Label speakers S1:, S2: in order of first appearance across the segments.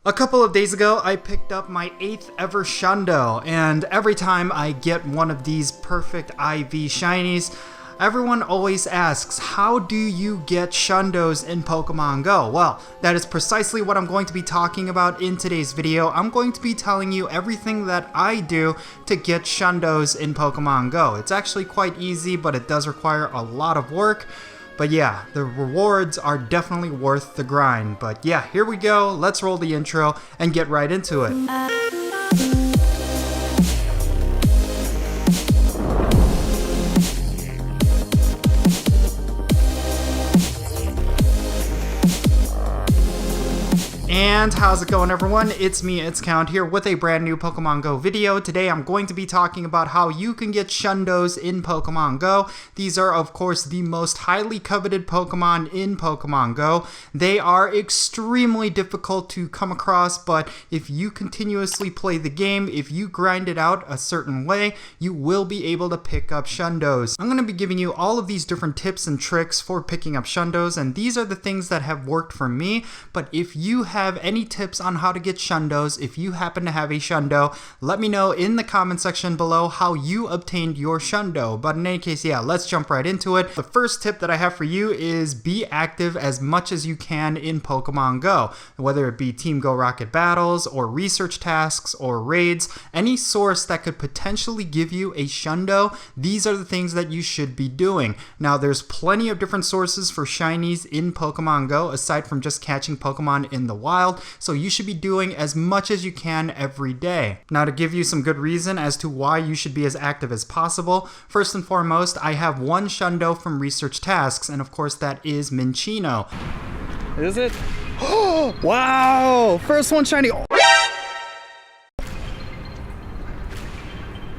S1: A couple of days ago, I picked up my 8th ever Shundo, and every time I get one of these perfect IV shinies, everyone always asks, how do you get Shundos in Pokemon Go? Well, that is precisely what I'm going to be talking about in today's video. I'm going to be telling you everything that I do to get Shundos in Pokemon Go. It's actually quite easy, but it does require a lot of work. But yeah, the rewards are definitely worth the grind. But yeah, here we go. Let's roll the intro and get right into it. And how's it going, everyone? It's me, It's Count, here with a brand new Pokemon Go video. Today I'm going to be talking about how you can get Shundos in Pokemon Go. These are, of course, the most highly coveted Pokemon in Pokemon Go. They are extremely difficult to come across, but if you continuously play the game, if you grind it out a certain way, you will be able to pick up Shundos. I'm going to be giving you all of these different tips and tricks for picking up Shundos, and these are the things that have worked for me. But if you have any tips on how to get Shundos, if you happen to have a Shundo, let me know in the comment section below how you obtained your Shundo. But in any case, yeah, let's jump right into it. The first tip that I have for you is be active as much as you can in Pokemon Go. Whether it be Team Go Rocket battles or research tasks or raids, any source that could potentially give you a Shundo, these are the things that you should be doing. Now, there's plenty of different sources for Shinies in Pokemon Go aside from just catching Pokemon in the wild, so you should be doing as much as you can every day. Now, to give you some good reason as to why you should be as active as possible, first and foremost, I have one Shundo from research tasks, and of course that is Minccino.
S2: Is it? Wow! First one shiny!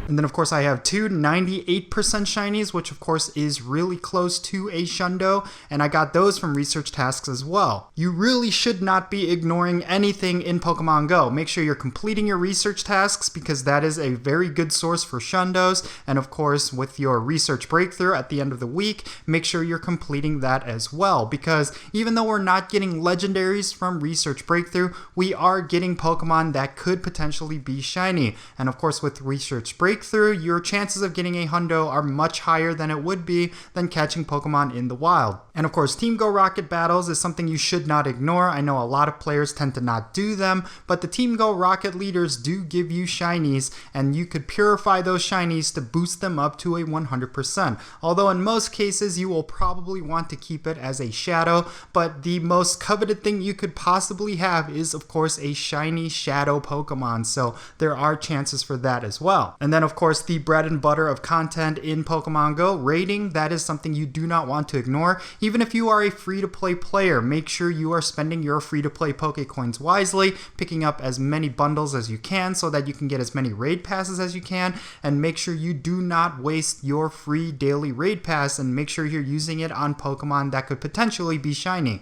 S1: And then of course I have two 98% shinies, which of course is really close to a Shundo, and I got those from research tasks as well. You really should not be ignoring anything in Pokemon Go. Make sure you're completing your research tasks because that is a very good source for Shundos, and of course with your research breakthrough at the end of the week, make sure you're completing that as well, because even though we're not getting legendaries from research breakthrough, we are getting Pokemon that could potentially be shiny. And of course with research breakthrough, your chances of getting a Hundo are much higher than it would be than catching Pokemon in the wild. And of course, Team Go Rocket battles is something you should not ignore. I know a lot of players tend to not do them, but the Team Go Rocket leaders do give you shinies, and you could purify those shinies to boost them up to a 100%. Although in most cases, you will probably want to keep it as a shadow, but the most coveted thing you could possibly have is, of course, a shiny shadow Pokemon, so there are chances for that as well. And then of course, the bread and butter of content in Pokemon Go, raiding, that is something you do not want to ignore. Even if you are a free-to-play player, make sure you are spending your free-to-play Pokecoins wisely, picking up as many bundles as you can so that you can get as many raid passes as you can, and make sure you do not waste your free daily raid pass, and make sure you're using it on Pokemon that could potentially be shiny.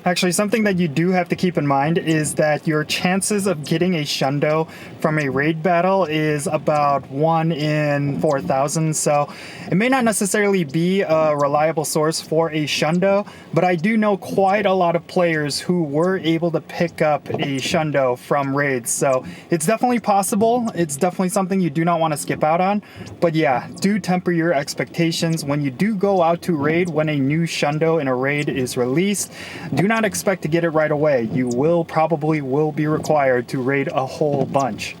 S2: Actually, something that you do have to keep in mind is that your chances of getting a Shundo from a raid battle is about 1 in 4,000, so it may not necessarily be a reliable source for a Shundo, but I do know quite a lot of players who were able to pick up a Shundo from raids, so it's definitely possible. It's definitely something you do not want to skip out on, but yeah, do temper your expectations when you do go out to raid. When a new Shundo in a raid is released, do not expect to get it right away. You probably will be required to raid a whole bunch.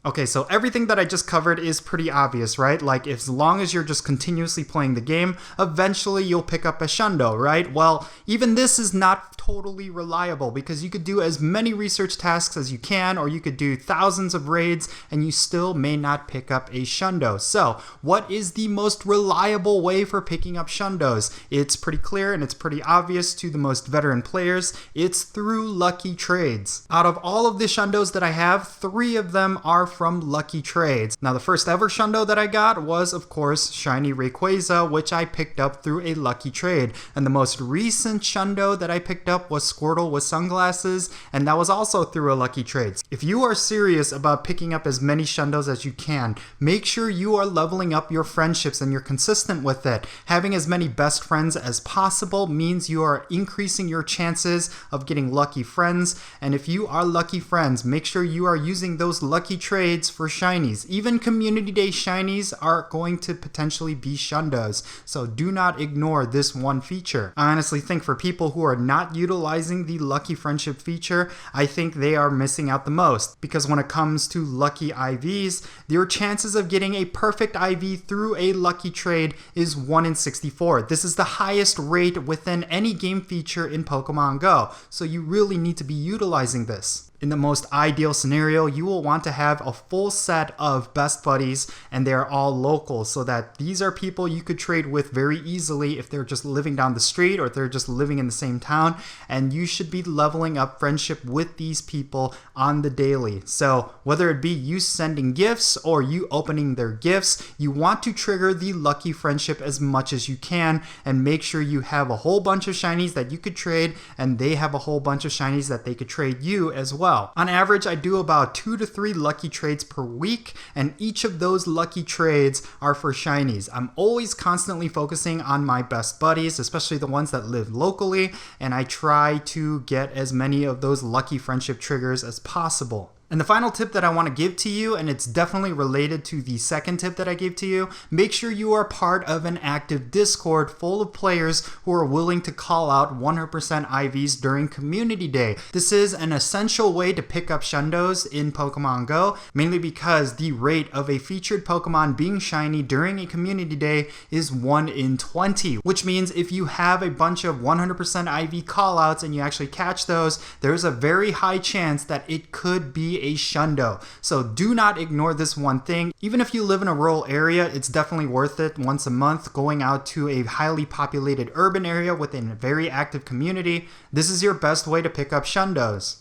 S1: Okay, so everything that I just covered is pretty obvious, right? Like, as long as you're just continuously playing the game, eventually you'll pick up a Shundo, right? Well, even this is not totally reliable because you could do as many research tasks as you can, or you could do thousands of raids and you still may not pick up a Shundo. So, what is the most reliable way for picking up Shundos? It's pretty clear and it's pretty obvious to the most veteran players. It's through lucky trades. Out of all of the Shundos that I have, 3 of them are from lucky trades. Now, the first ever Shundo that I got was, of course, Shiny Rayquaza, which I picked up through a lucky trade. And the most recent Shundo that I picked up was Squirtle with sunglasses, and that was also through a lucky trade. If you are serious about picking up as many Shundos as you can, make sure you are leveling up your friendships and you're consistent with it. Having as many best friends as possible means you are increasing your chances of getting lucky friends, and if you are lucky friends, make sure you are using those lucky trades for shinies. Even community day shinies are going to potentially be Shundos, so do not ignore this one feature. I honestly think for people who are not utilizing the lucky friendship feature, I think they are missing out the most, because when it comes to lucky IVs, your chances of getting a perfect IV through a lucky trade is 1 in 64. This is the highest rate within any game feature in Pokemon Go, so you really need to be utilizing this. In the most ideal scenario, you will want to have a full set of best buddies, and they're all local, so that these are people you could trade with very easily if they're just living down the street or if they're just living in the same town, and you should be leveling up friendship with these people on the daily. So whether it be you sending gifts or you opening their gifts, you want to trigger the lucky friendship as much as you can and make sure you have a whole bunch of shinies that you could trade, and they have a whole bunch of shinies that they could trade you as well. On average, I do about 2 to 3 lucky trades per week, and each of those lucky trades are for shinies. I'm always constantly focusing on my best buddies, especially the ones that live locally, and I try to get as many of those lucky friendship triggers as possible. And the final tip that I want to give to you, and it's definitely related to the second tip that I gave to you, make sure you are part of an active Discord full of players who are willing to call out 100% IVs during Community Day. This is an essential way to pick up Shundos in Pokemon Go, mainly because the rate of a featured Pokemon being shiny during a Community Day is 1 in 20, which means if you have a bunch of 100% IV callouts and you actually catch those, there's a very high chance that it could be a Shundo. So do not ignore this one thing. Even if you live in a rural area, it's definitely worth it once a month going out to a highly populated urban area within a very active community. This is your best way to pick up Shundos.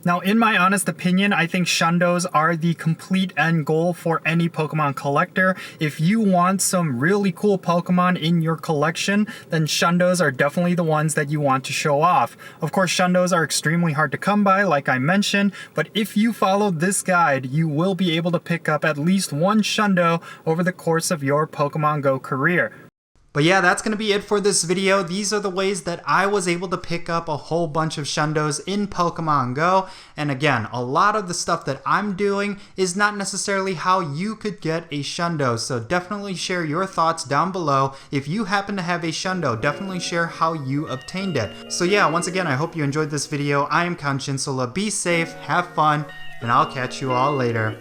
S2: Now, in my honest opinion, I think Shundos are the complete end goal for any Pokemon collector. If you want some really cool Pokemon in your collection, then Shundos are definitely the ones that you want to show off. Of course, Shundos are extremely hard to come by, like I mentioned, but if you follow this guide, you will be able to pick up at least one Shundo over the course of your Pokemon Go career.
S1: But yeah, that's going to be it for this video. These are the ways that I was able to pick up a whole bunch of Shundos in Pokemon Go. And again, a lot of the stuff that I'm doing is not necessarily how you could get a Shundo. So definitely share your thoughts down below. If you happen to have a Shundo, definitely share how you obtained it. So yeah, once again, I hope you enjoyed this video. I am Count Jinsula. Be safe, have fun, and I'll catch you all later.